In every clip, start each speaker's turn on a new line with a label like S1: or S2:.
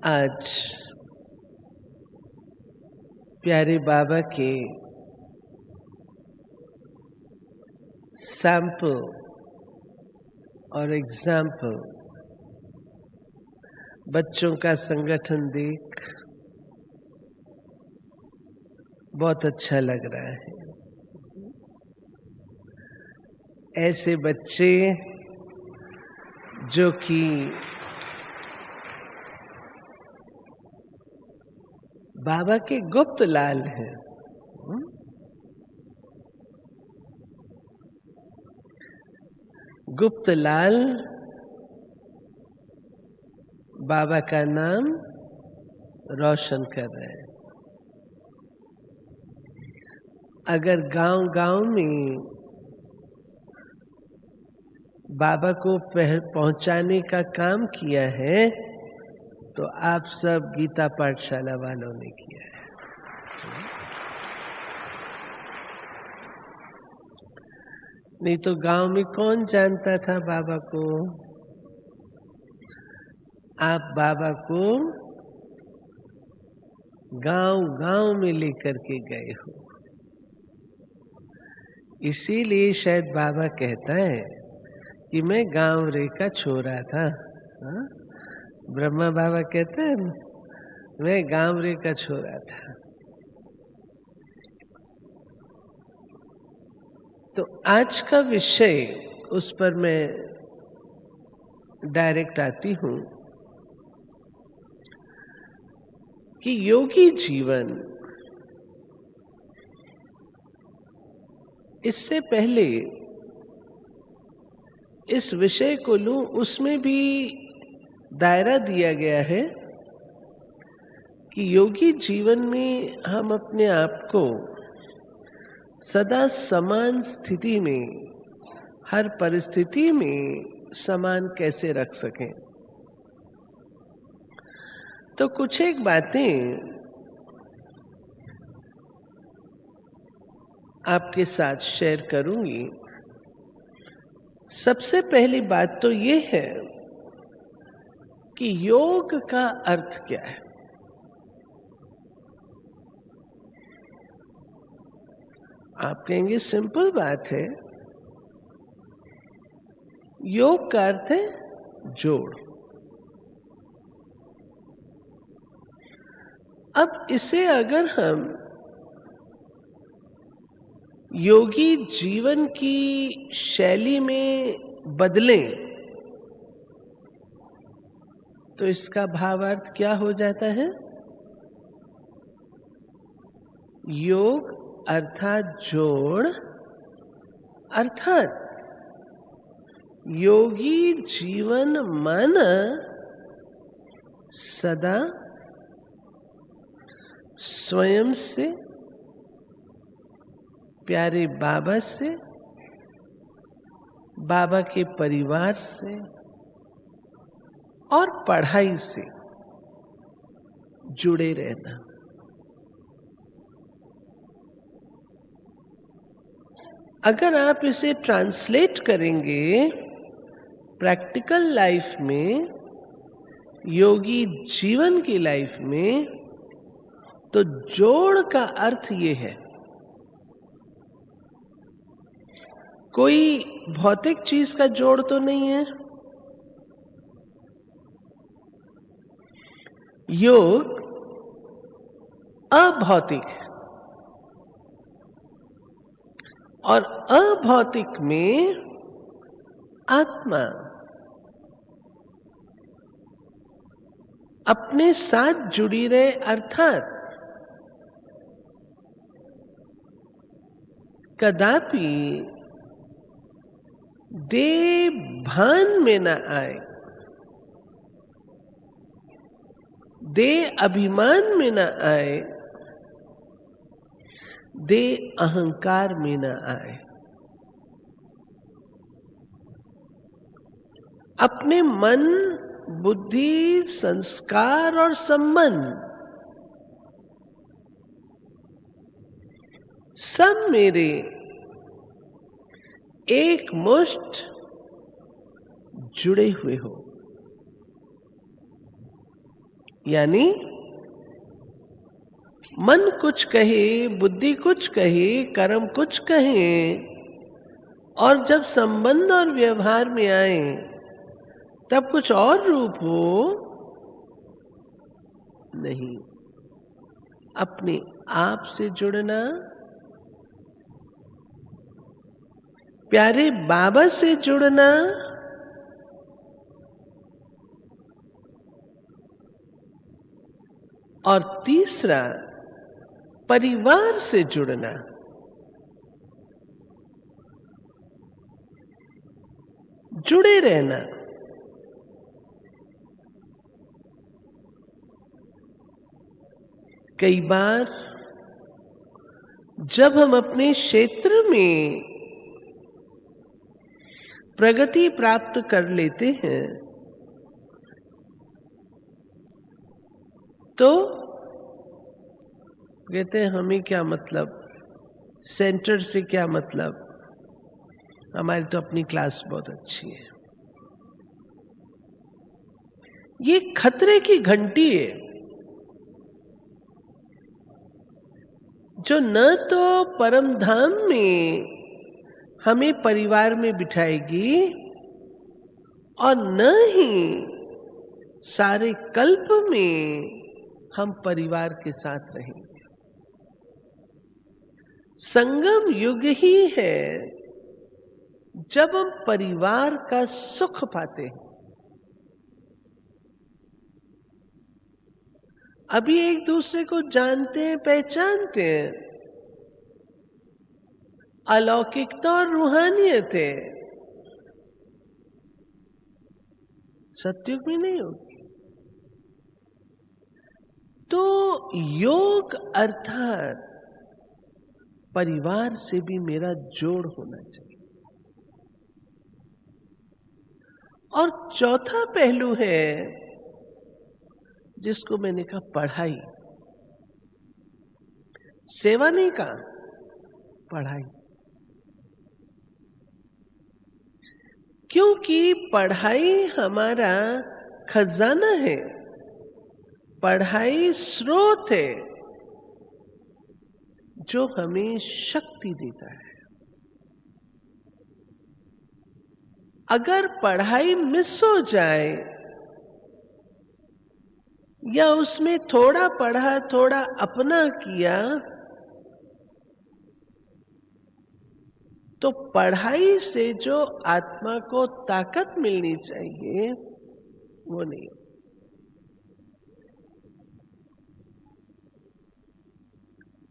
S1: आज प्यारे बाबा के सैंपल और एग्जाम्पल बच्चों का संगठन देख बहुत अच्छा लग रहा है। ऐसे बच्चे जो कि बाबा के गुप्त लाल हैं, गुप्त लाल बाबा का नाम रोशन कर रहे हैं। अगर गांव-गांव में बाबा को पहुंचाने का काम किया है तो आप सब गीता पाठशाला वालों ने किया है। नहीं तो गांव में कौन जानता था बाबा को? आप बाबा को गांव-गांव में लेकर के गए हो। इसीलिए शायद बाबा कहता है कि मैं गांव रे का छोरा था। ब्रह्मा बाबा कहते हैं मैं गांव रे का छोरा था। तो आज का विषय, उस पर मैं डायरेक्ट आती हूं कि योगी जीवन, इससे पहले इस विषय को लूं, उसमें भी दायरा दिया गया है कि योगी जीवन में हम अपने आप को सदा समान स्थिति में, हर परिस्थिति में समान कैसे रख सकें। तो कुछ एक बातें आपके साथ शेयर करूंगी। सबसे पहली बात तो ये है कि योग का अर्थ क्या है। आप कहेंगे सिंपल बात है, योग का अर्थ है जोड़। अब इसे अगर हम योगी जीवन की शैली में बदलें तो इसका भावार्थ क्या हो जाता है? योग अर्थात जोड़, अर्थात योगी जीवन मन सदा स्वयं से, प्यारे बाबा से, बाबा के परिवार से और पढ़ाई से जुड़े रहना। अगर आप इसे ट्रांसलेट करेंगे प्रैक्टिकल लाइफ में, योगी जीवन की लाइफ में, तो जोड़ का अर्थ ये है, कोई भौतिक चीज का जोड़ तो नहीं है। योग अभौतिक है और अभौतिक में आत्मा अपने साथ जुड़ी रहे, अर्थात कदापि देह भान में न आए, देह अभिमान में न आए, देह अहंकार में न आए। अपने मन, बुद्धि, संस्कार और संबंध सब मेरे एक मुष्ठ जुड़े हुए हो, यानी मन कुछ कहे, बुद्धि कुछ कहे, कर्म कुछ कहे, और जब संबंध और व्यवहार में आए तब कुछ और रूप हो, नहीं। अपने आप से जुड़ना, प्यारे बाबा से जुड़ना, और तीसरा परिवार से जुड़ना। जुड़े रहना। कई बार जब हम अपने क्षेत्र में प्रगति प्राप्त कर लेते हैं तो कहते हैं हमें क्या मतलब, सेंटर से क्या मतलब, हमारी तो अपनी क्लास बहुत अच्छी है। ये खतरे की घंटी है जो न तो परम धाम में हमें परिवार में बिठाएगी और न ही सारे कल्प में हम परिवार के साथ रहेंगे। संगम युग ही है जब हम परिवार का सुख पाते हैं। अभी एक दूसरे को जानते हैं, पहचानते हैं, अलौकिकता और रूहानियत है, सतयुग में नहीं होगी। तो योग अर्थात परिवार से भी मेरा जोड़ होना चाहिए। और चौथा पहलू है जिसको मैंने कहा पढ़ाई। सेवा नहीं कहा, पढ़ाई। क्योंकि पढ़ाई हमारा खजाना है, पढ़ाई स्रोत है जो हमें शक्ति देता है। अगर पढ़ाई मिस हो जाए या उसमें थोड़ा पढ़ा थोड़ा अपना किया तो पढ़ाई से जो आत्मा को ताकत मिलनी चाहिए वो नहीं।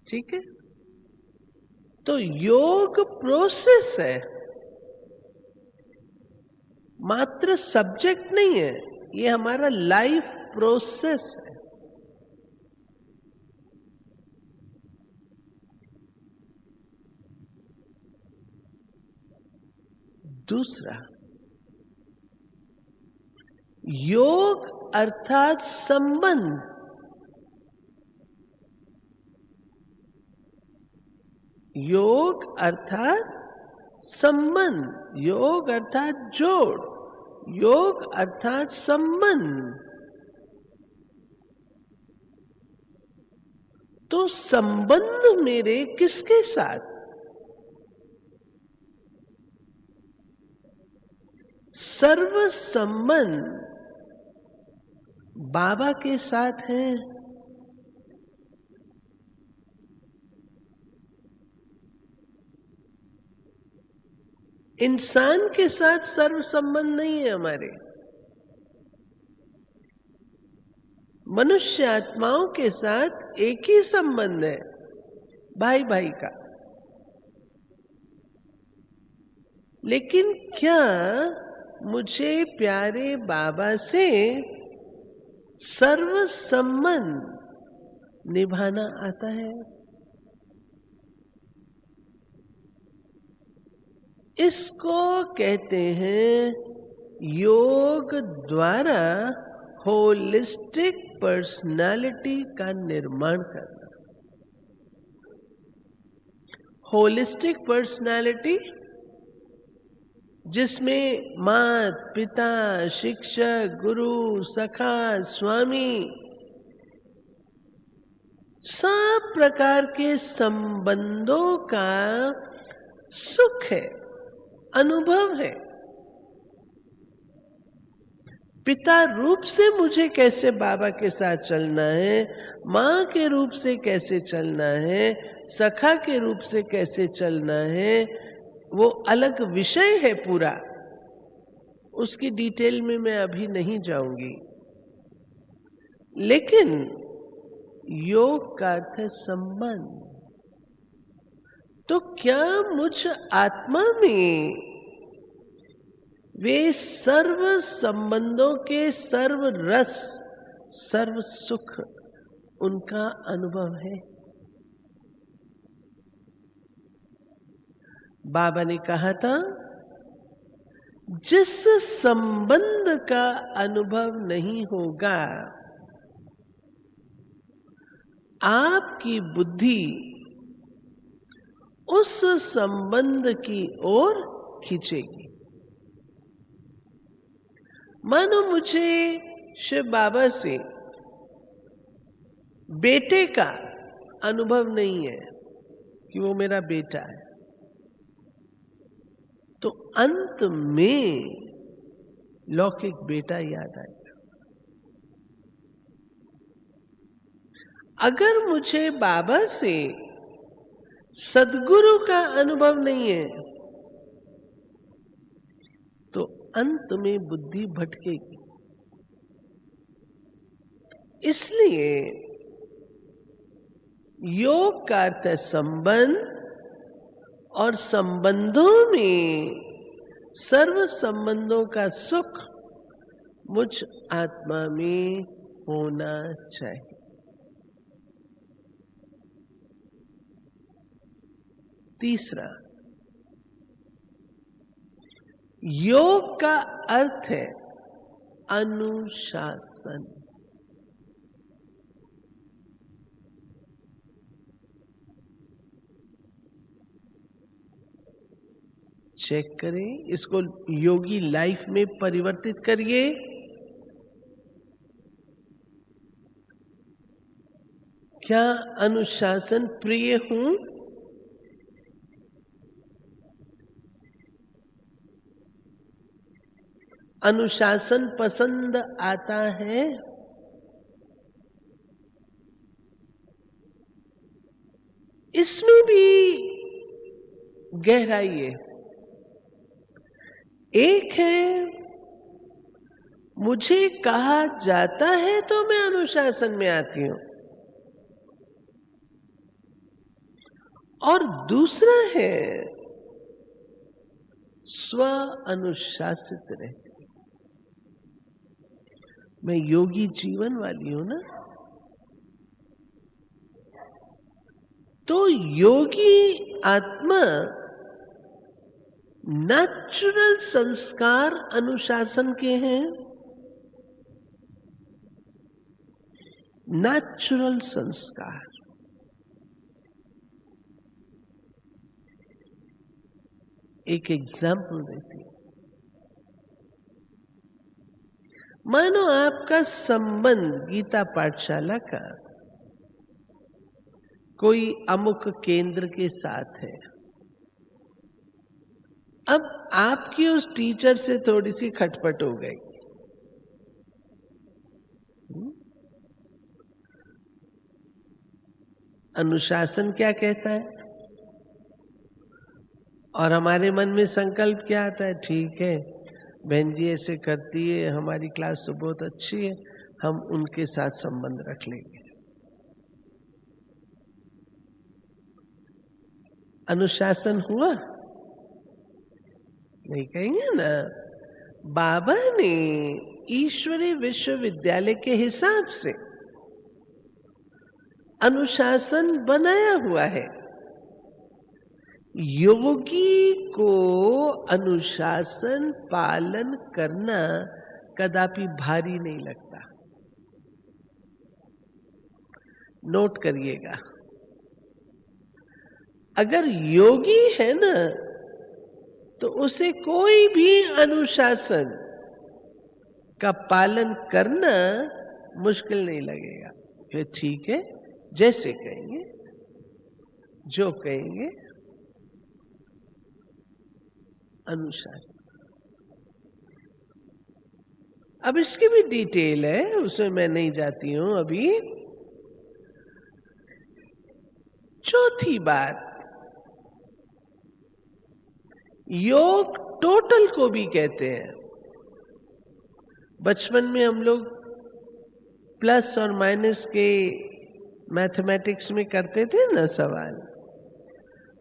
S1: ठीक है, तो योग प्रोसेस है, मात्र सब्जेक्ट नहीं है, ये हमारा लाइफ प्रोसेस है। दूसरा, योग अर्थात संबंध। योग अर्थात संबंध, योग अर्थात जोड़, योग अर्थात संबंध। तो संबंध मेरे किसके साथ? सर्व संबंध बाबा के साथ है। इंसान के साथ सर्व संबंध नहीं है हमारे। मनुष्य आत्माओं के साथ एक ही संबंध है, भाई भाई का। लेकिन क्या मुझे प्यारे बाबा से सर्व संबंध निभाना आता है? इसको कहते हैं योग द्वारा होलिस्टिक पर्सनालिटी का निर्माण करना। होलिस्टिक पर्सनालिटी जिसमें मात पिता, शिक्षक, गुरु, सखा, स्वामी सब प्रकार के संबंधों का सुख है, अनुभव है। पिता रूप से मुझे कैसे बाबा के साथ चलना है, माँ के रूप से कैसे चलना है, सखा के रूप से कैसे चलना है, वो अलग विषय है पूरा। उसकी डिटेल में मैं अभी नहीं जाऊंगी। लेकिन योग का अर्थ है संबंध। तो क्या मुझ आत्मा में वे सर्व संबंधों के सर्व रस, सर्व सुख, उनका अनुभव है? बाबा ने कहा था, जिस संबंध का अनुभव नहीं होगा, आपकी बुद्धि उस संबंध की ओर खींचेगी। मानो मुझे शिव बाबा से बेटे का अनुभव नहीं है कि वो मेरा बेटा है, तो अंत में लौकिक बेटा याद आएगा। अगर मुझे बाबा से सद्गुरु का अनुभव नहीं है, तो अंत में बुद्धि भटकेगी। इसलिए योग का अर्थ है संबंध, और संबंधों में सर्व संबंधों का सुख मुझ आत्मा में होना चाहिए। तीसरा, योग का अर्थ है अनुशासन। चेक करें, इसको योगी लाइफ में परिवर्तित करिए। क्या अनुशासन प्रिय हूं? अनुशासन पसंद आता है? इसमें भी गहराई है। एक है, मुझे कहा जाता है तो मैं अनुशासन में आती हूं, और दूसरा है स्व अनुशासित रहती। मैं योगी जीवन वाली हूं ना, तो योगी आत्मा नेचुरल संस्कार अनुशासन के हैं। नेचुरल संस्कार। एक एग्जाम्पल देती हूं। मानो आपका संबंध गीता पाठशाला का कोई अमुक केंद्र के साथ है। अब आपकी उस टीचर से थोड़ी सी खटपट हो गई। अनुशासन क्या कहता है, और हमारे मन में संकल्प क्या आता है? ठीक है, बहन जी ऐसे करती है, हमारी क्लास तो बहुत अच्छी है, हम उनके साथ संबंध रख लेंगे। अनुशासन हुआ? नहीं कहेंगे ना। बाबा ने ईश्वरीय विश्वविद्यालय के हिसाब से अनुशासन बनाया हुआ है। योगी को अनुशासन पालन करना कदापि भारी नहीं लगता। नोट करिएगा, अगर योगी है ना, तो उसे कोई भी अनुशासन का पालन करना मुश्किल नहीं लगेगा। फिर ठीक है, जैसे कहेंगे, जो कहेंगे, अनुशासन। अब इसकी भी डिटेल है, उसमें मैं नहीं जाती हूं अभी। चौथी बात, योग टोटल को भी कहते हैं। बचपन में हम लोग प्लस और माइनस के मैथमेटिक्स में करते थे ना सवाल,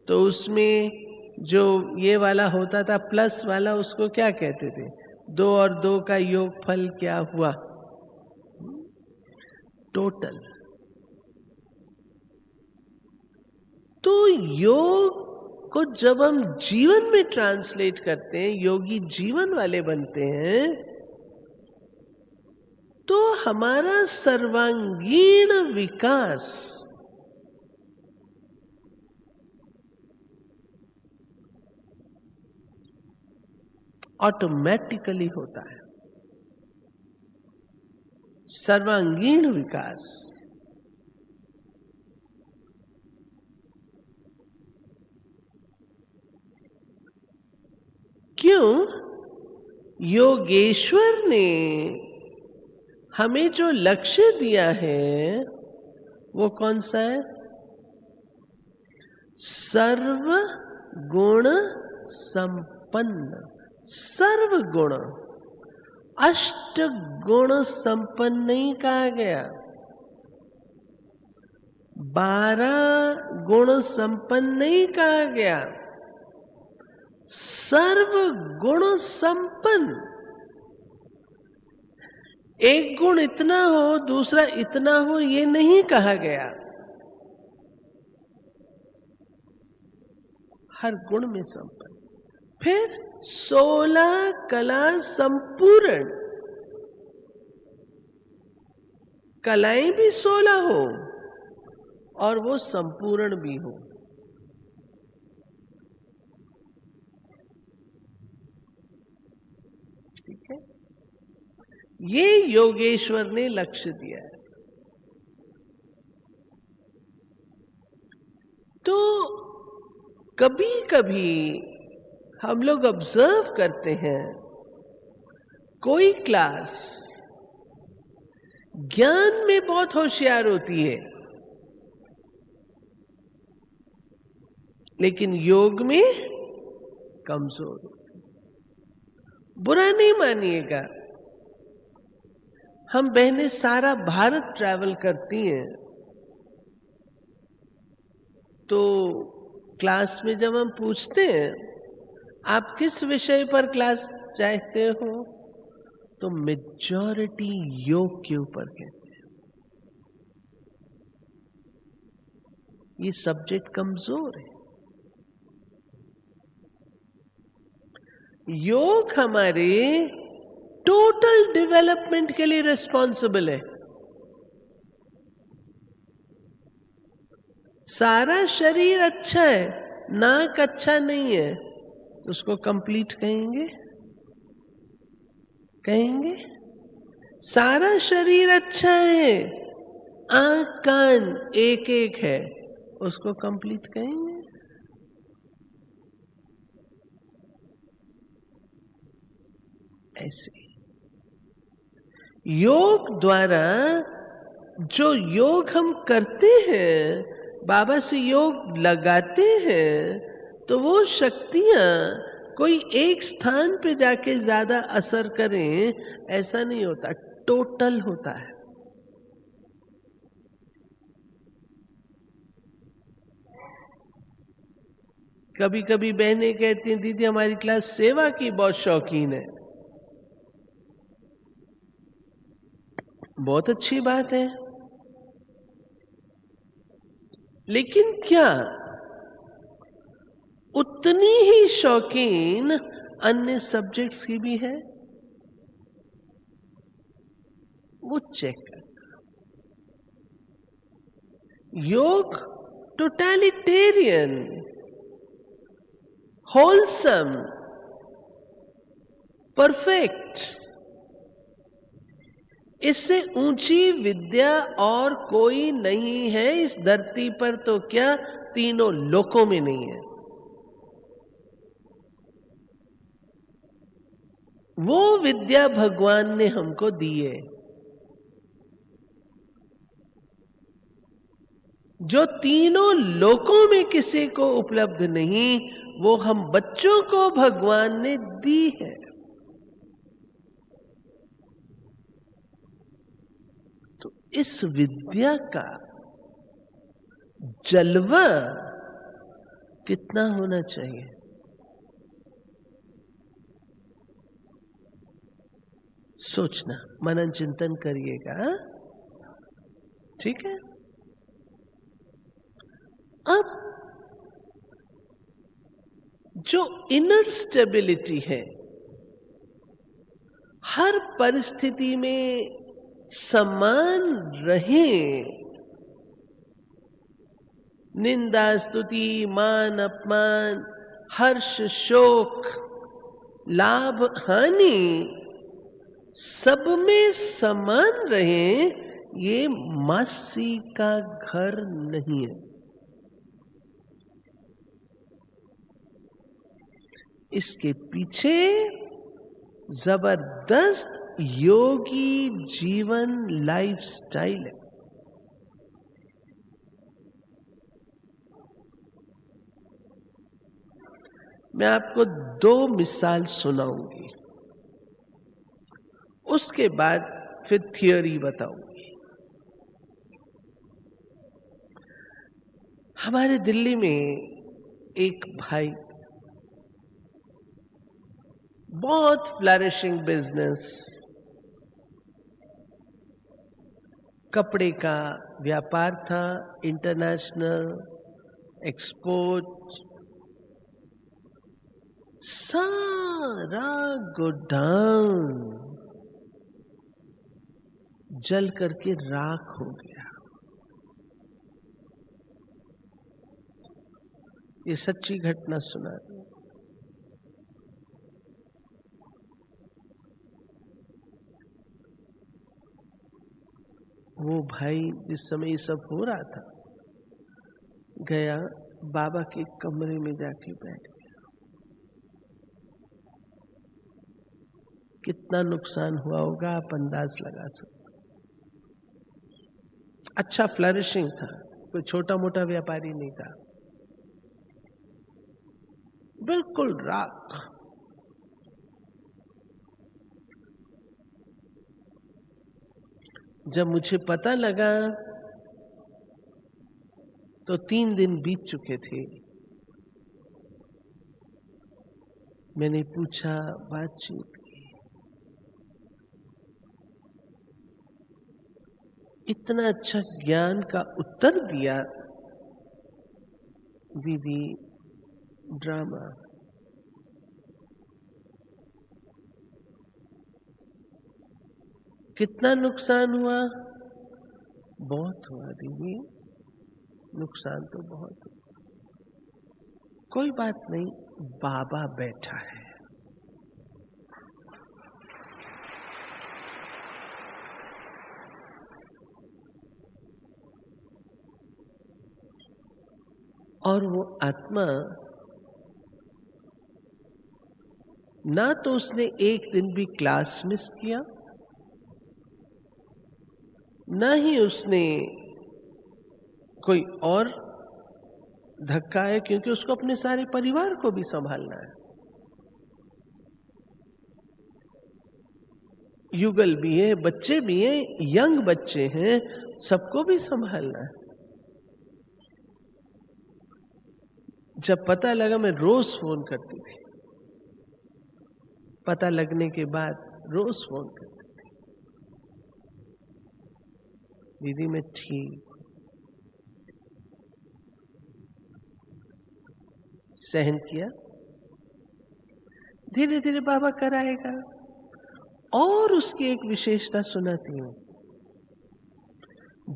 S1: तो उसमें जो ये वाला होता था प्लस वाला, उसको क्या कहते थे? 2 और 2 का योगफल क्या हुआ? टोटल। तो योग को जब हम जीवन में ट्रांसलेट करते हैं, योगी जीवन वाले बनते हैं, तो हमारा सर्वांगीण विकास ऑटोमेटिकली होता है। सर्वांगीण विकास। क्यों? योगेश्वर ने हमें जो लक्ष्य दिया है वो कौन सा है? सर्व गुण संपन्न। सर्व गुण, अष्ट गुण संपन्न नहीं कहा गया, 12 गुण संपन्न नहीं कहा गया, सर्व गुण संपन्न। एक गुण इतना हो, दूसरा इतना हो, ये नहीं कहा गया। हर गुण में संपन्न। फिर 16 कला संपूर्ण। कलाएं भी 16 हो और वो संपूर्ण भी हो। ठीक है, ये योगेश्वर ने लक्ष्य दिया है। तो कभी कभी हम लोग ऑब्जर्व करते हैं, कोई क्लास ज्ञान में बहुत होशियार होती है, लेकिन योग में कमजोर होती है। बुरा नहीं मानिएगा, हम बहनें सारा भारत ट्रैवल करती हैं, तो क्लास में जब हम पूछते हैं आप किस विषय पर क्लास चाहते हो, तो मेजॉरिटी योग के ऊपर कहते हैं। ये सब्जेक्ट कमजोर है। योग हमारे टोटल डेवलपमेंट के लिए रिस्पॉन्सिबल है। सारा शरीर अच्छा है, नाक अच्छा नहीं है, उसको कंप्लीट कहेंगे? कहेंगे? सारा शरीर अच्छा है, आंख कान एक एक है, उसको कंप्लीट कहेंगे? ऐसे योग द्वारा जो योग हम करते हैं, बाबा से योग लगाते हैं, तो वो शक्तियां कोई एक स्थान पे जाके ज्यादा असर करें ऐसा नहीं होता, टोटल होता है। कभी कभी बहनें कहती हैं, दीदी हमारी क्लास सेवा की बहुत शौकीन है। बहुत अच्छी बात है, लेकिन क्या उतनी ही शौकीन अन्य सब्जेक्ट्स की भी है? वो चेक करना। योग टोटलिटेरियन, होलसम, परफेक्ट, इससे ऊंची विद्या और कोई नहीं है इस धरती पर, तो क्या तीनों लोकों में नहीं है। वो विद्या भगवान ने हमको दी है, जो तीनों लोकों में किसी को उपलब्ध नहीं, वो हम बच्चों को भगवान ने दी है। तो इस विद्या का जलवा कितना होना चाहिए। सोचना, मनन चिंतन करिएगा, ठीक है। अब जो इनर स्टेबिलिटी है, हर परिस्थिति में समान रहे, निंदा स्तुति मान अपमान हर्ष शोक लाभ हानि सब में समान रहे, ये मासी का घर नहीं है। इसके पीछे जबरदस्त योगी जीवन लाइफस्टाइल है। मैं आपको 2 मिसाल सुनाऊंगी, उसके बाद फिर थियोरी बताऊंगी। हमारे दिल्ली में एक भाई, बहुत फ्लरिशिंग बिजनेस, कपड़े का व्यापार था, इंटरनेशनल एक्सपोर्ट, सारा गोडाउन जल करके राख हो गया। ये सच्ची घटना सुना रही। वो भाई जिस समय ये सब हो रहा था, गया बाबा के कमरे में जाके बैठ गया। कितना नुकसान हुआ होगा आप अंदाज लगा सकते। अच्छा फ्लरिशिंग था, कोई छोटा मोटा व्यापारी नहीं था, बिल्कुल राख। जब मुझे पता लगा तो 3 दिन बीत चुके थे। मैंने पूछा, बातचीत की, इतना अच्छा ज्ञान का उत्तर दिया। दीदी ड्रामा, कितना नुकसान हुआ? बहुत हुआ दीदी, नुकसान तो बहुत हुआ। कोई बात नहीं, बाबा बैठा है। और वो आत्मा, ना तो उसने एक दिन भी क्लास मिस किया, ना ही उसने कोई और धक्का है, क्योंकि उसको अपने सारे परिवार को भी संभालना है। युगल भी है, बच्चे भी हैं, यंग बच्चे हैं, सबको भी संभालना है। जब पता लगा, मैं रोज फोन करती थी, पता लगने के बाद रोज फोन करती थी, दीदी मैं ठीक, सहन किया, धीरे धीरे बाबा कराएगा। और उसकी एक विशेषता सुनाती हूं,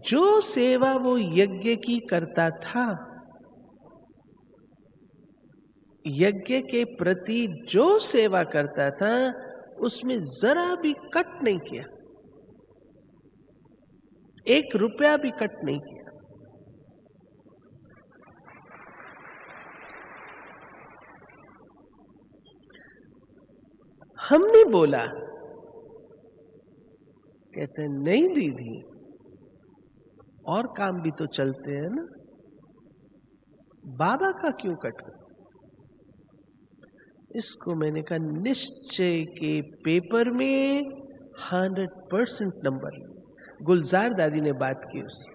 S1: जो सेवा वो यज्ञ की करता था, यज्ञ के प्रति जो सेवा करता था, उसमें जरा भी कट नहीं किया। एक रुपया भी कट नहीं किया। हमने बोला, कहते हैं नहीं दीदी, और काम भी तो चलते हैं ना, बाबा का क्यों कट गया? इसको मैंने कहा निश्चय के पेपर में 100% नंबर लिए। गुलजार दादी ने बात की उससे।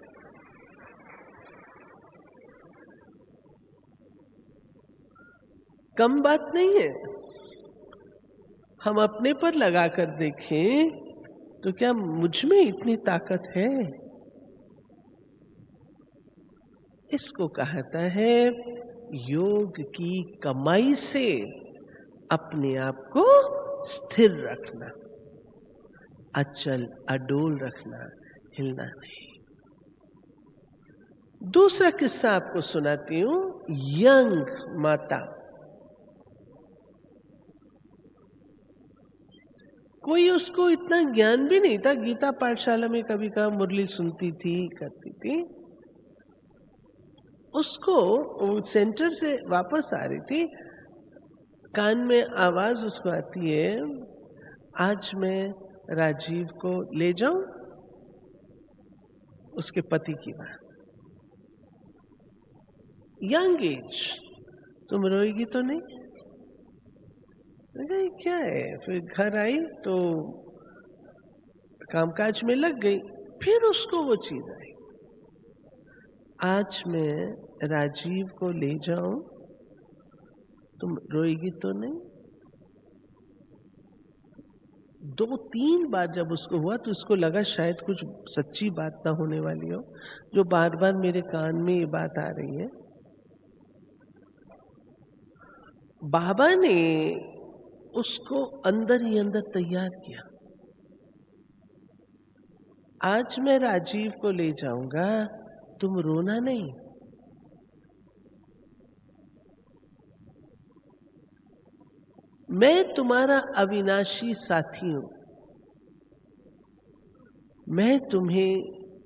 S1: कम बात नहीं है। हम अपने पर लगा कर देखें तो क्या मुझ में इतनी ताकत है? इसको कहता है योग की कमाई से अपने आप को स्थिर रखना, अचल अडोल रखना, हिलना नहीं। दूसरा किस्सा आपको सुनाती हूं। यंग माता, कोई उसको इतना ज्ञान भी नहीं था। गीता पाठशाला में कभी कभी मुरली सुनती थी, करती थी। उसको सेंटर से वापस आ रही थी, कान में आवाज उसको आती है, आज मैं राजीव को ले जाऊं? उसके पति की बात, यंग एज, तुम रोएगी तो नहीं? क्या है? फिर घर आई तो कामकाज में लग गई। फिर उसको वो चीज आई, आज मैं राजीव को ले जाऊं, तुम रोएगी तो नहीं? 2-3 बार जब उसको हुआ तो उसको लगा शायद कुछ सच्ची बात ना होने वाली हो, जो बार बार मेरे कान में ये बात आ रही है। बाबा ने उसको अंदर ही अंदर तैयार किया। आज मैं राजीव को ले जाऊंगा, तुम रोना नहीं। मैं तुम्हारा अविनाशी साथी हूं, मैं तुम्हें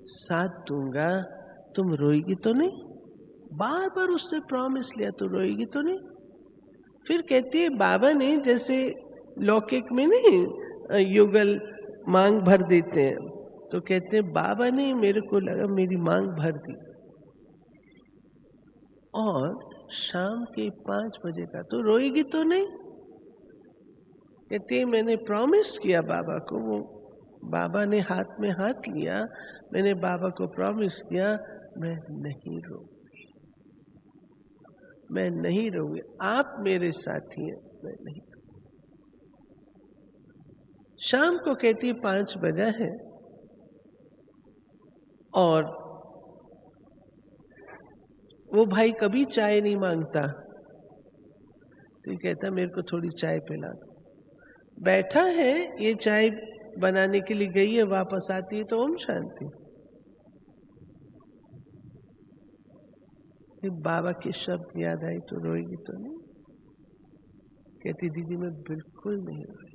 S1: साथ दूंगा, तुम रोएगी तो नहीं? बार बार उससे प्रॉमिस लिया, तो रोएगी तो नहीं? फिर कहती है बाबा ने जैसे लौकिक में नहीं युगल मांग भर देते हैं, तो कहते हैं बाबा ने मेरे को लगा मेरी मांग भर दी। और शाम के 5 बजे का, तो रोएगी तो नहीं? कहते मैंने प्रॉमिस किया बाबा को, वो बाबा ने हाथ में हाथ लिया, मैंने बाबा को प्रॉमिस किया मैं नहीं रोऊंगी, मैं नहीं रोऊंगी, आप मेरे साथी हैं, मैं नहीं। शाम को कहती 5 बजा है और वो भाई कभी चाय नहीं मांगता, तो कहता मेरे को थोड़ी चाय पिला दो। बैठा है, ये चाय बनाने के लिए गई है, वापस आती है तो ओम शांति। बाबा के शब्द याद आई तो रोएगी तो नहीं? कहती दीदी मैं बिल्कुल नहीं रोई,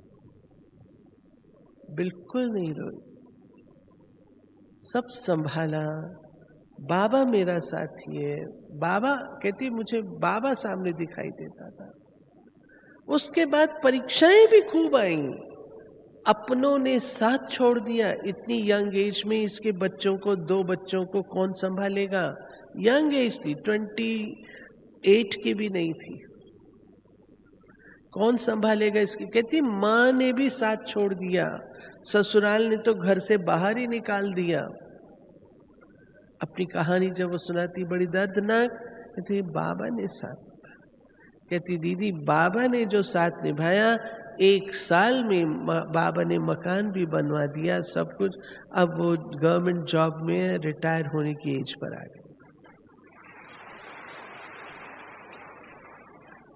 S1: बिल्कुल नहीं रोई, सब संभाला, बाबा मेरा साथी है। बाबा कहती मुझे बाबा सामने दिखाई देता था। उसके बाद परीक्षाएं भी खूब आई, अपनों ने साथ छोड़ दिया। इतनी यंग एज में इसके बच्चों को, 2 बच्चों को कौन संभालेगा? यंग एज थी, 28 की भी नहीं थी, कौन संभालेगा इसकी? कहती माँ ने भी साथ छोड़ दिया, ससुराल ने तो घर से बाहर ही निकाल दिया। अपनी कहानी जब वो सुनाती बड़ी दर्दनाक, कहती बाबा ने साथ। कहती दीदी बाबा ने जो साथ निभाया, 1 साल में बाबा ने मकान भी बनवा दिया, सब कुछ। अब वो गवर्नमेंट जॉब में रिटायर होने की एज पर आ गए,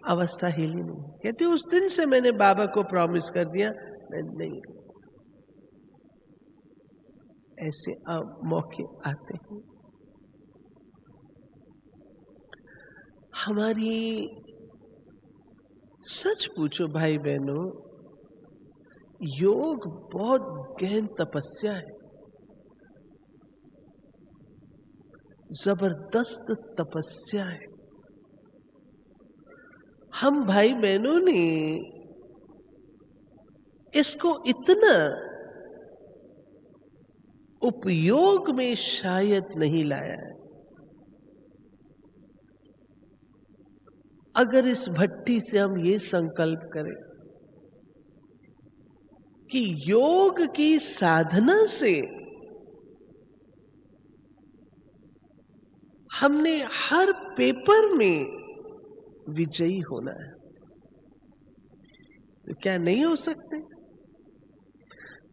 S1: अवस्था हिली नहीं। कहती उस दिन से मैंने बाबा को प्रॉमिस कर दिया मैं नहीं। ऐसे मौके आते हैं। हमारी, सच पूछो भाई बहनों, योग बहुत गहन तपस्या है। जबरदस्त तपस्या है। हम भाई बहनों ने इसको इतना उपयोग में शायद नहीं लाया है। अगर इस भट्टी से हम ये संकल्प करें कि योग की साधना से हमने हर पेपर में विजयी होना है, तो क्या नहीं हो सकते?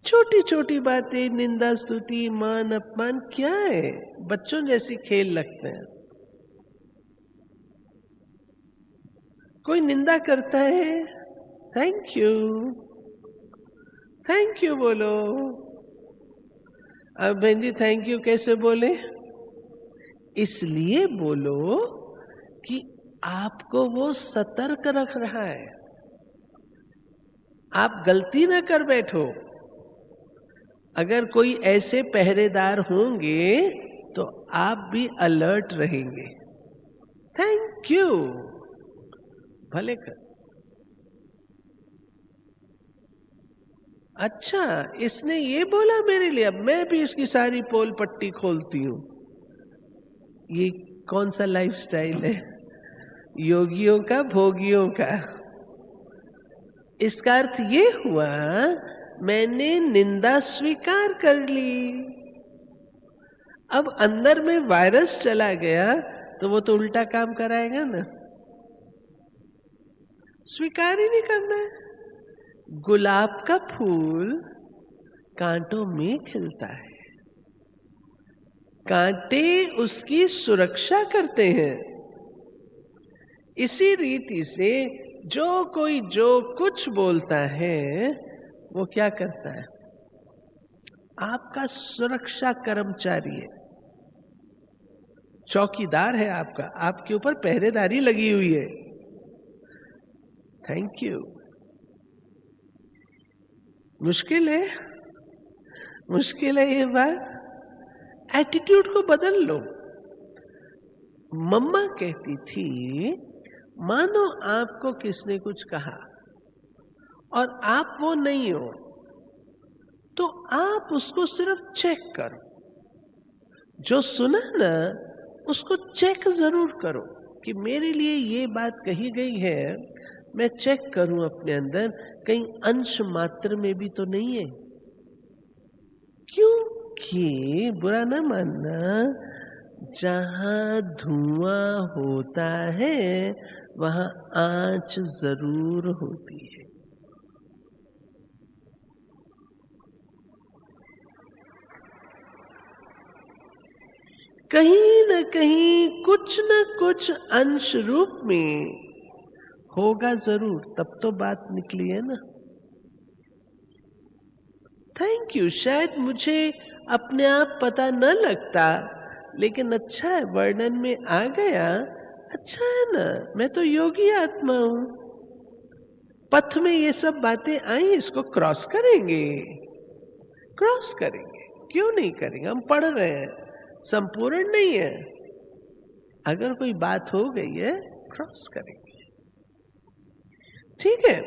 S1: छोटी छोटी बातें, निंदा स्तुति मान अपमान क्या है, बच्चों जैसी खेल लगते हैं। कोई निंदा करता है, थैंक यू बोलो। अब बहन जी थैंक यू कैसे बोले? इसलिए बोलो कि आपको वो सतर्क रख रहा है, आप गलती ना कर बैठो। अगर कोई ऐसे पहरेदार होंगे तो आप भी अलर्ट रहेंगे। थैंक यू भले कर। अच्छा, इसने ये बोला मेरे लिए, अब मैं भी इसकी सारी पोल पट्टी खोलती हूं। ये कौन सा लाइफस्टाइल है? योगियों का, भोगियों का। इसका अर्थ ये हुआ मैंने निंदा स्वीकार कर ली। अब अंदर में वायरस चला गया तो वो तो उल्टा काम कराएगा ना। स्वीकार ही नहीं करना है। गुलाब का फूल कांटों में खिलता है, कांटे उसकी सुरक्षा करते हैं। इसी रीति से जो कोई जो कुछ बोलता है वो क्या करता है? आपका सुरक्षा कर्मचारी है, चौकीदार है आपका, आपके ऊपर पहरेदारी लगी हुई है। Thank you. मुश्किल है, मुश्किल है ये बात। एटीट्यूड को बदल लो। मम्मा कहती थी, मानो आपको किसने कुछ कहा और आप वो नहीं हो, तो आप उसको सिर्फ चेक करो। जो सुना ना उसको चेक जरूर करो कि मेरे लिए ये बात कही गई है, मैं चेक करूं अपने अंदर कहीं अंश मात्र में भी तो नहीं है। क्योंकि बुरा ना मानना, जहां धुआं होता है वहां आंच जरूर होती है। कहीं न कहीं कुछ न कुछ अंश रूप में होगा जरूर, तब तो बात निकली है ना। Thank you. शायद मुझे अपने आप पता न लगता, लेकिन अच्छा है वर्णन में आ गया। अच्छा है ना, मैं तो योगी आत्मा हूं। पथ में ये सब बातें आई, इसको क्रॉस करेंगे, क्रॉस करेंगे, क्यों नहीं करेंगे? हम पढ़ रहे हैं, संपूर्ण नहीं है। अगर कोई बात हो गई है क्रॉस करेंगे, ठीक है।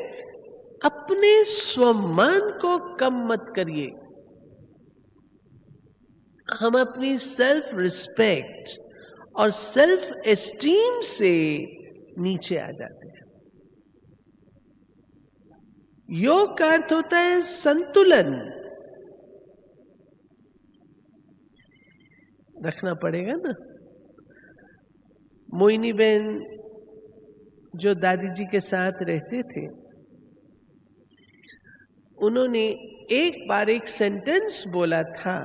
S1: अपने स्वमान को कम मत करिए। हम अपनी सेल्फ रिस्पेक्ट और सेल्फ एस्टीम से नीचे आ जाते हैं। योग का अर्थ होता है संतुलन। रखना पड़ेगा ना। मोहिनी बहन जो दादी जी के साथ रहते थे, उन्होंने एक बार एक सेंटेंस बोला था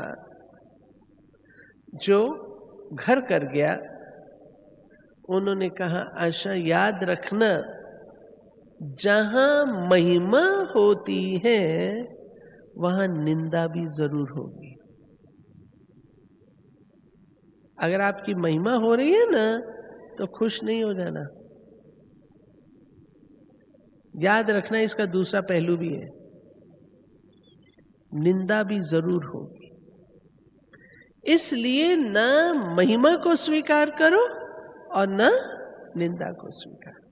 S1: जो घर कर गया। उन्होंने कहा, आशा याद रखना, जहां महिमा होती है वहां निंदा भी जरूर होगी। अगर आपकी महिमा हो रही है ना तो खुश नहीं हो जाना। याद रखना, इसका दूसरा पहलू भी है, निंदा भी जरूर होगी। इसलिए न महिमा को स्वीकार करो और न निंदा को स्वीकार करो।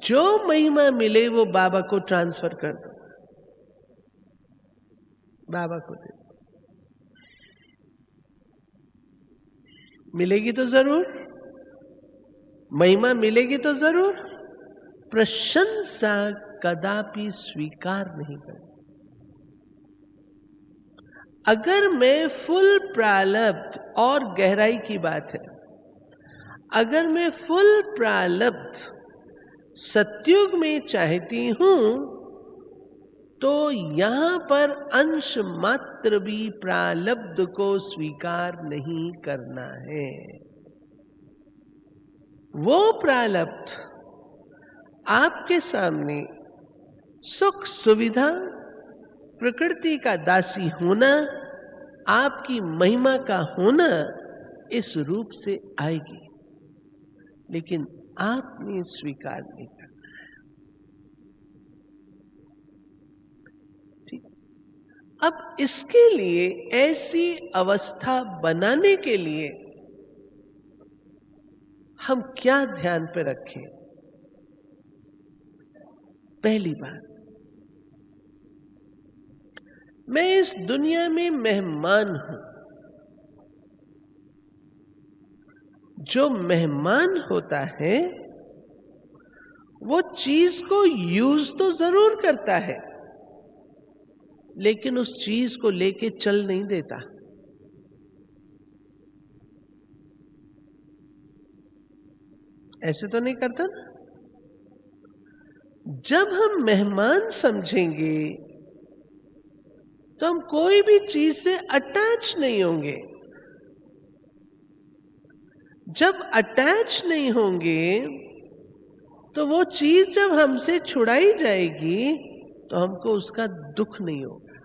S1: जो महिमा मिले वो बाबा को ट्रांसफर कर दो, बाबा को दे दो। मिलेगी तो जरूर, महिमा मिलेगी तो जरूर, प्रशंसा कदापि स्वीकार नहीं करें। अगर मैं फुल प्रारब्ध, और गहराई की बात है, अगर मैं फुल प्रारब्ध सतयुग में चाहती हूं तो यहां पर अंश मात्र भी प्रारब्ध को स्वीकार नहीं करना है। वो प्रारब्ध आपके सामने सुख सुविधा, प्रकृति का दासी होना, आपकी महिमा का होना, इस रूप से आएगी, लेकिन आपने स्वीकार नहीं करना है। ठीक। अब इसके लिए, ऐसी अवस्था बनाने के लिए हम क्या ध्यान पे रखें? पहली बात, मैं इस दुनिया में मेहमान हूं। जो मेहमान होता है वो चीज को यूज तो जरूर करता है, लेकिन उस चीज को लेके चल नहीं देता। ऐसे तो नहीं करता ना। जब हम मेहमान समझेंगे तो हम कोई भी चीज से अटैच नहीं होंगे। जब अटैच नहीं होंगे तो वो चीज जब हमसे छुड़ाई जाएगी तो हमको उसका दुख नहीं होगा।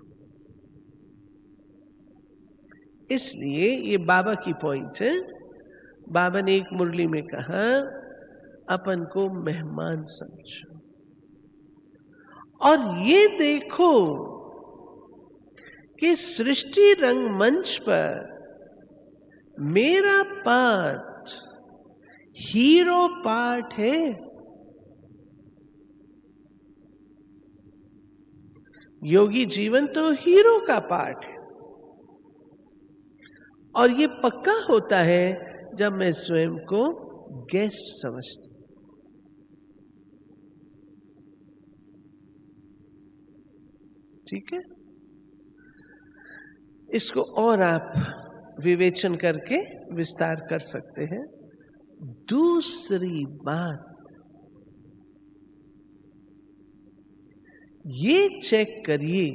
S1: इसलिए ये बाबा की पॉइंट है। बाबा ने एक मुरली में कहा, अपन को मेहमान समझो और ये देखो कि सृष्टि रंगमंच पर मेरा पार्ट हीरो पार्ट है। योगी जीवन तो हीरो का पार्ट है, और ये पक्का होता है जब मैं स्वयं को गेस्ट समझती हूं। ठीक है, इसको और आप विवेचन करके विस्तार कर सकते हैं। दूसरी बात, ये चेक करिए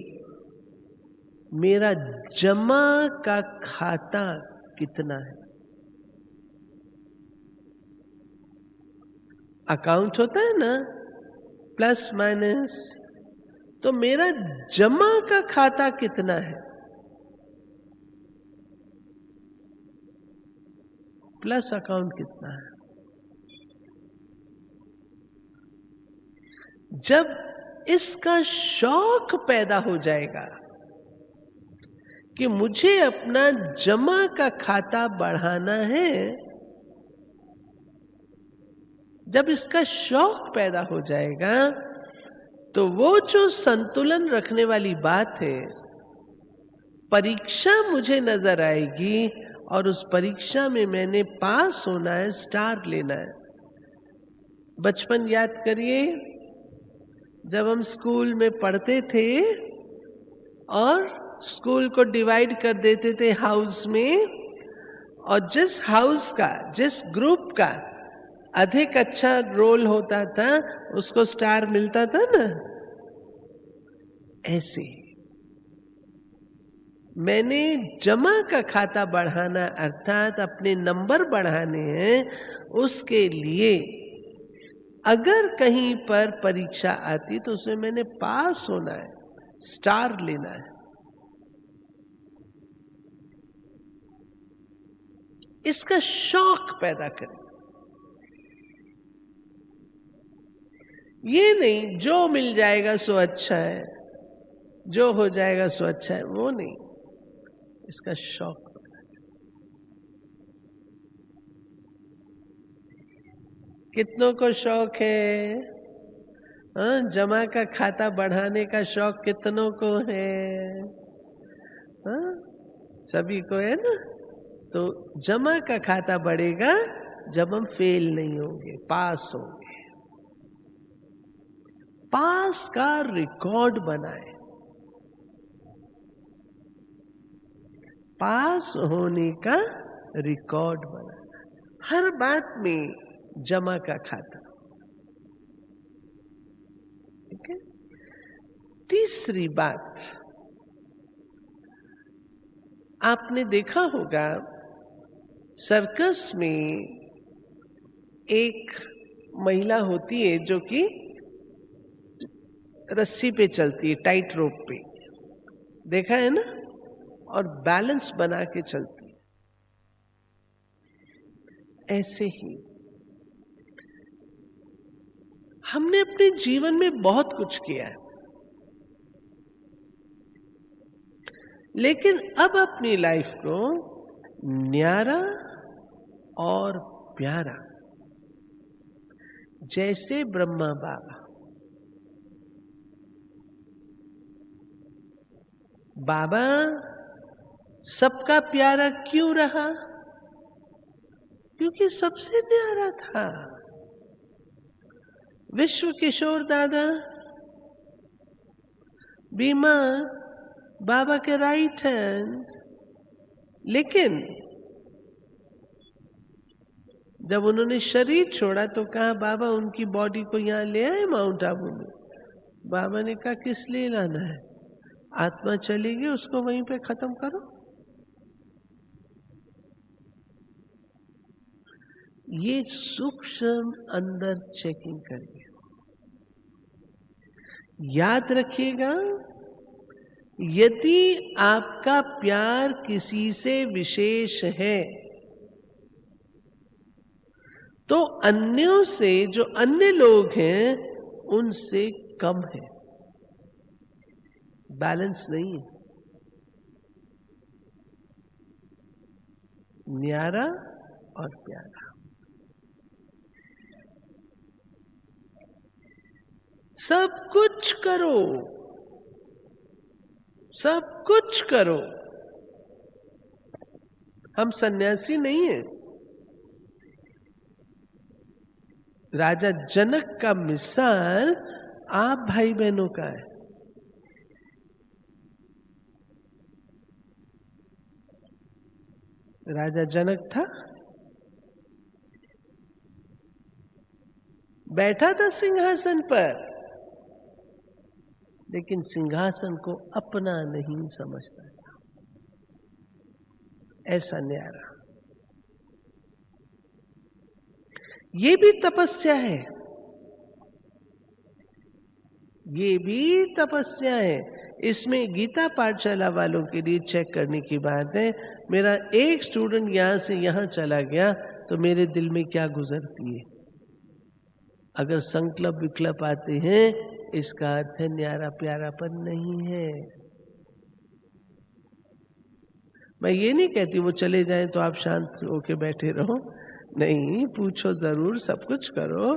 S1: मेरा जमा का खाता कितना है। अकाउंट होता है ना, प्लस माइनस, तो मेरा जमा का खाता कितना है, प्लस अकाउंट कितना है। जब इसका शौक पैदा हो जाएगा कि मुझे अपना जमा का खाता बढ़ाना है, जब इसका शौक पैदा हो जाएगा तो वो जो संतुलन रखने वाली बात है, परीक्षा मुझे नजर आएगी और उस परीक्षा में मैंने पास होना है, स्टार लेना है। बचपन याद करिए, जब हम स्कूल में पढ़ते थे और स्कूल को डिवाइड कर देते थे हाउस में, और जिस हाउस का, जिस ग्रुप का अधिक अच्छा रोल होता था उसको स्टार मिलता था ना। ऐसे मैंने जमा का खाता बढ़ाना, अर्थात अपने नंबर बढ़ाने हैं, उसके लिए अगर कहीं पर परीक्षा आती तो उसमें मैंने पास होना है, स्टार लेना है। इसका शौक पैदा करें। ये नहीं जो मिल जाएगा सो अच्छा है, जो हो जाएगा सो अच्छा है, वो नहीं। इसका शौक। कितनों को शौक है? हाँ, जमा का खाता बढ़ाने का शौक कितनों को है? हाँ, सभी को है ना। तो जमा का खाता बढ़ेगा जब हम फेल नहीं होंगे, पास होंगे। पास का रिकॉर्ड बनाए, पास होने का रिकॉर्ड बनाना, हर बात में जमा का खाता। ठीक है। तीसरी बात, आपने देखा होगा सर्कस में एक महिला होती है जो कि रस्सी पे चलती है, टाइट रोप पे, देखा है ना, और बैलेंस बना के चलती है। ऐसे ही हमने अपने जीवन में बहुत कुछ किया है, लेकिन अब अपनी लाइफ को न्यारा और प्यारा, जैसे ब्रह्मा बाबा, बाबा सबका प्यारा क्यों रहा? क्योंकि सबसे न्यारा था। विश्व किशोर दादा बीमा बाबा के राइट हैंड, लेकिन जब उन्होंने शरीर छोड़ा तो कहा बाबा उनकी बॉडी को यहां ले आए माउंट आबू में। बाबा ने कहा किस लिए लाना है, आत्मा चलेगी उसको वहीं पे खत्म करो। ये सूक्ष्म अंदर चेकिंग करिए। याद रखिएगा, यदि आपका प्यार किसी से विशेष है तो अन्यों से, जो अन्य लोग हैं उनसे कम है, बैलेंस नहीं है। न्यारा और प्यारा, सब कुछ करो, सब कुछ करो। हम सन्यासी नहीं हैं। राजा जनक का मिसाल आप भाई बहनों का है। राजा जनक था, बैठा था सिंहासन पर, लेकिन सिंहासन को अपना नहीं समझता था। ऐसा न्यारा। ये भी तपस्या है, ये भी तपस्या है। इसमें गीता पाठशाला वालों के लिए चेक करने की बात है। मेरा एक स्टूडेंट यहां से यहां चला गया तो मेरे दिल में क्या गुजरती है? अगर संकल्प विकल्प आते हैं, इसका अर्थ है न्यारा प्यारापन नहीं है। मैं ये नहीं कहती वो चले जाएं तो आप शांत होके बैठे रहो, नहीं, पूछो जरूर, सब कुछ करो,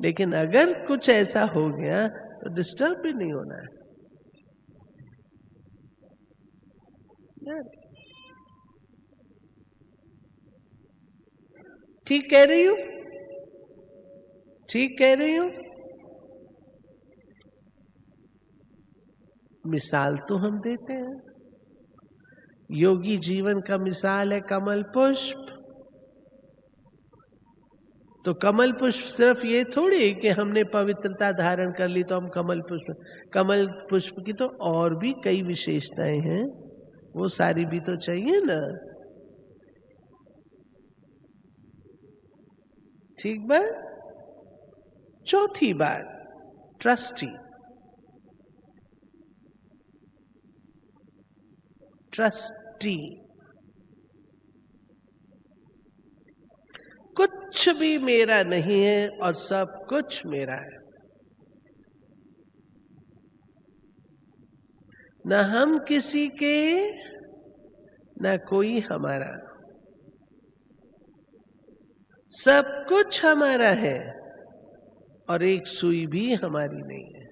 S1: लेकिन अगर कुछ ऐसा हो गया तो डिस्टर्ब भी नहीं होना है। ठीक कह रही हूं? ठीक कह रही हूं? मिसाल तो हम देते हैं। योगी जीवन का मिसाल है कमल पुष्प। तो कमल पुष्प सिर्फ ये थोड़ी कि हमने पवित्रता धारण कर ली तो हम कमल पुष्प की तो और भी कई विशेषताएं हैं, वो सारी भी तो चाहिए ना। ठीक बात। चौथी बात, ट्रस्टी। ट्रस्टी, कुछ भी मेरा नहीं है और सब कुछ मेरा है। न हम किसी के, ना कोई हमारा। सब कुछ हमारा है और एक सुई भी हमारी नहीं है।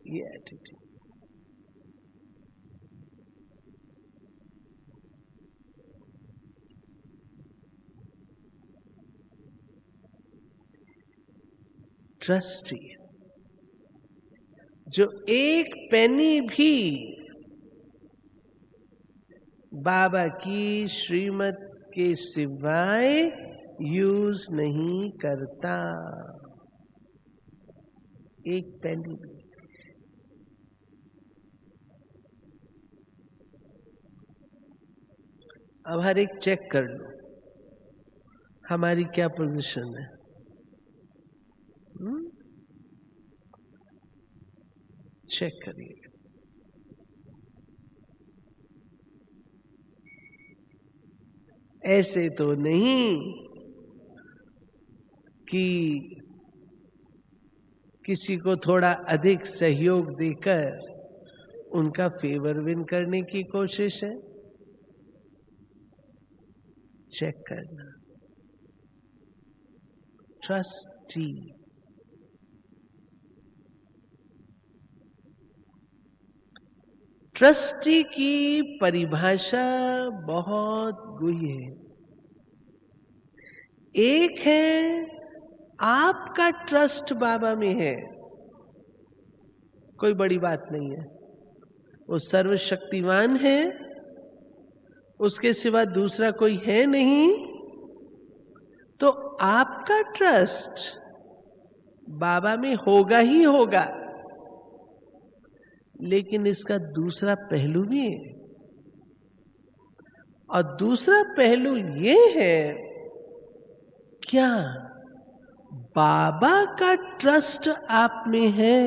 S1: ये एटीट्यूड। ट्रस्टी, जो एक पेनी भी बाबा की श्रीमत के सिवाय यूज नहीं करता, एक पेनी भी। अब हर एक चेक कर लो हमारी क्या पोजीशन है। चेक करिए। ऐसे तो नहीं कि किसी को थोड़ा अधिक सहयोग देकर उनका फेवर विन करने की कोशिश है। चेक करना। ट्रस्टी, ट्रस्टी की परिभाषा बहुत गूढ़ी है। एक है आपका ट्रस्ट बाबा में है, कोई बड़ी बात नहीं है, वो सर्वशक्तिमान है, उसके सिवा दूसरा कोई है नहीं, तो आपका ट्रस्ट बाबा में होगा ही होगा। लेकिन इसका दूसरा पहलू भी है, और दूसरा पहलू ये है, क्या बाबा का ट्रस्ट आप में है?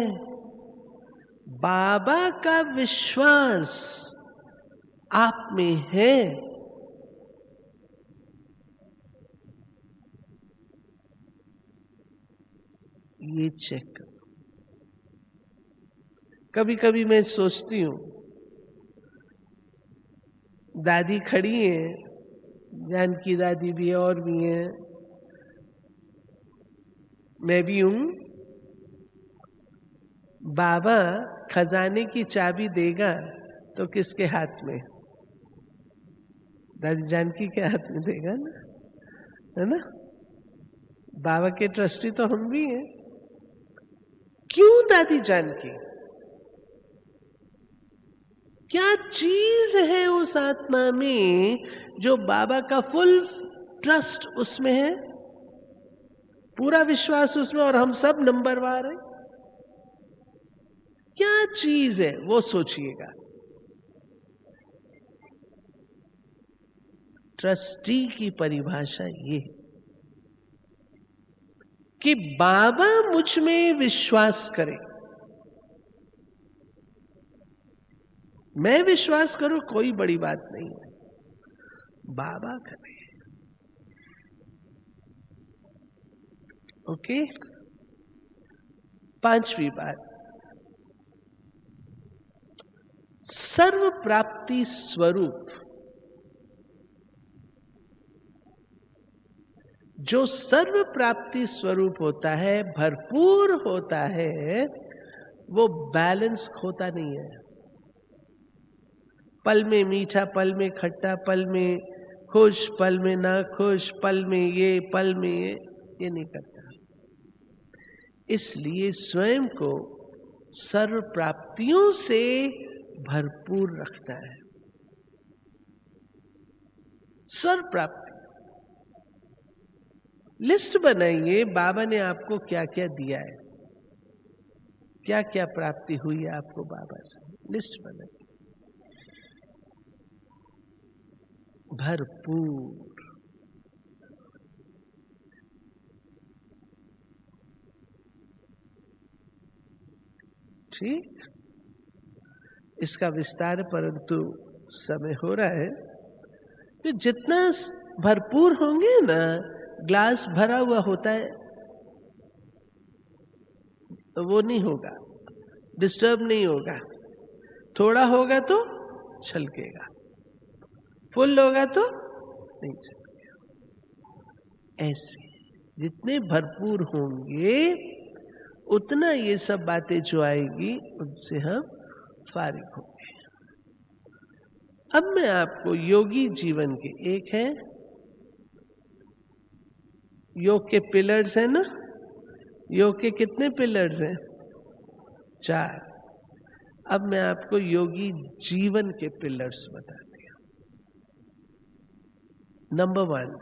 S1: बाबा का विश्वास आप में है? ये चेक करो। कभी कभी मैं सोचती हूं, दादी खड़ी है, जानकी दादी भी है और भी है, मैं भी हूं। बाबा खजाने की चाबी देगा तो किसके हाथ में? दादी जानकी के हाथ में देगा ना, है ना? बाबा के ट्रस्टी तो हम भी हैं। क्यों दादी जानकी? क्या चीज है उस आत्मा में जो बाबा का फुल ट्रस्ट उसमें है, पूरा विश्वास उसमें, और हम सब नंबरवार हैं? क्या चीज है वो सोचिएगा। ट्रस्टी की परिभाषा ये है कि बाबा मुझ में विश्वास करे, मैं विश्वास करूं कोई बड़ी बात नहीं है, बाबा करे। ओके। पांचवी बात, सर्व प्राप्ति स्वरूप। जो सर्व प्राप्ति स्वरूप होता है, भरपूर होता है, वो बैलेंस खोता नहीं है। पल में मीठा, पल में खट्टा, पल में खुश, पल में ना खुश, पल में ये, पल में ये नहीं करता। इसलिए स्वयं को सर्व प्राप्तियों से भरपूर रखता है। सर्व प्राप्ति लिस्ट बनाइए, बाबा ने आपको क्या क्या दिया है, क्या क्या प्राप्ति हुई है आपको बाबा से, लिस्ट बनाइए। भरपूर। ठीक, इसका विस्तार परंतु समय हो रहा है। तो जितना भरपूर होंगे ना, ग्लास भरा हुआ होता है तो वो नहीं होगा, डिस्टर्ब नहीं होगा। थोड़ा होगा तो छलकेगा, फुल होगा तो नहीं छलकेगा। ऐसे जितने भरपूर होंगे उतना ये सब बातें जो आएगी उनसे हम फारिग होंगे। अब मैं आपको योगी जीवन के, एक है योग के पिलर्स है ना, योग के कितने पिलर्स हैं? 4। अब मैं आपको योगी जीवन के पिलर्स बताती हूं। नंबर 1,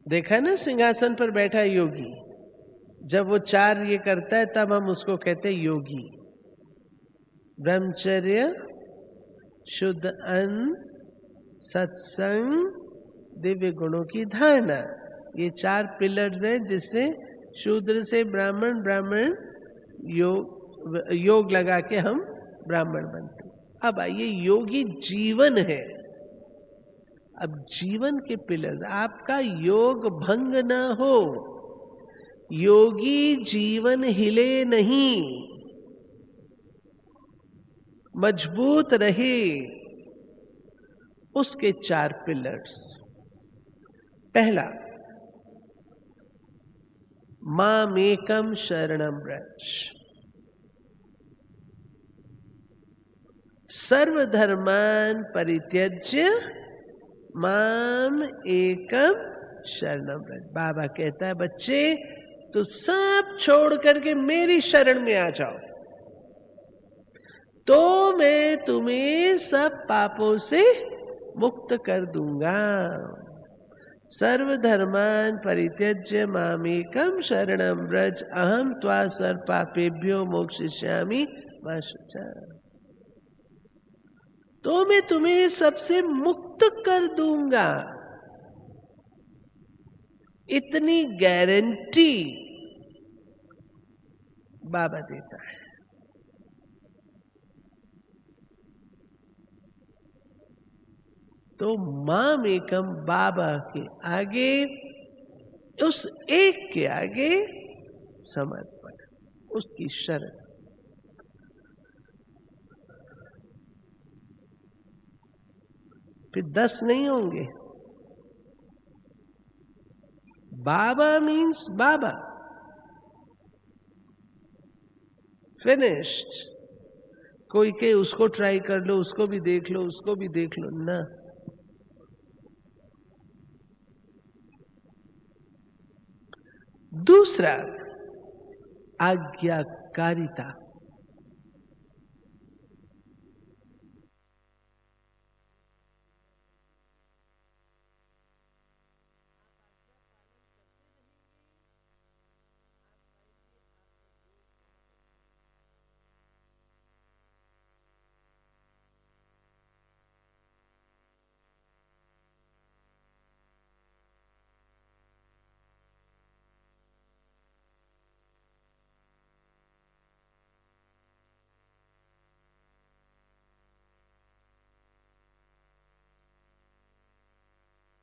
S1: देखा ना सिंहासन पर बैठा योगी, जब वो 4 ये करता है तब हम उसको कहते हैं योगी। ब्रह्मचर्य, शुद्ध अन्न, सत्संग, दिव्य गुणों की धारणा, ये 4 पिलर्स हैं जिससे शूद्र से ब्राह्मण, ब्राह्मण योग लगा के हम ब्राह्मण बनते। अब आइए योगी जीवन है। अब जीवन के पिलर्स, आपका योग भंग ना हो, योगी जीवन हिले नहीं, मजबूत रहे, उसके 4 पिलर्स। पहला, मामेकम शरणम व्रज, सर्वधर्मान परित्यज्य माम एकम शरणम व्रज। बाबा कहता है बच्चे तो सब छोड़ करके मेरी शरण में आ जाओ, तो मैं तुम्हें सब पापों से मुक्त कर दूंगा। सर्वधर्मान परित्यज्य मामेकम शरणम व्रज, अहम त्वा सर्व पापेभ्यो मोक्षयिष्यामि मा शुचा। तो मैं तुम्हें सबसे मुक्त कर दूंगा, इतनी गारंटी बाबा देता है। तो मामेकम बाबा के आगे, उस एक के आगे समर्पण, उसकी शरण। फिर 10 नहीं होंगे। बाबा मीन्स बाबा, फिनिश्ड। कोई के उसको ट्राई कर लो, उसको भी देख लो, उसको भी देख लो ना। दूसरा, आज्ञाकारिता।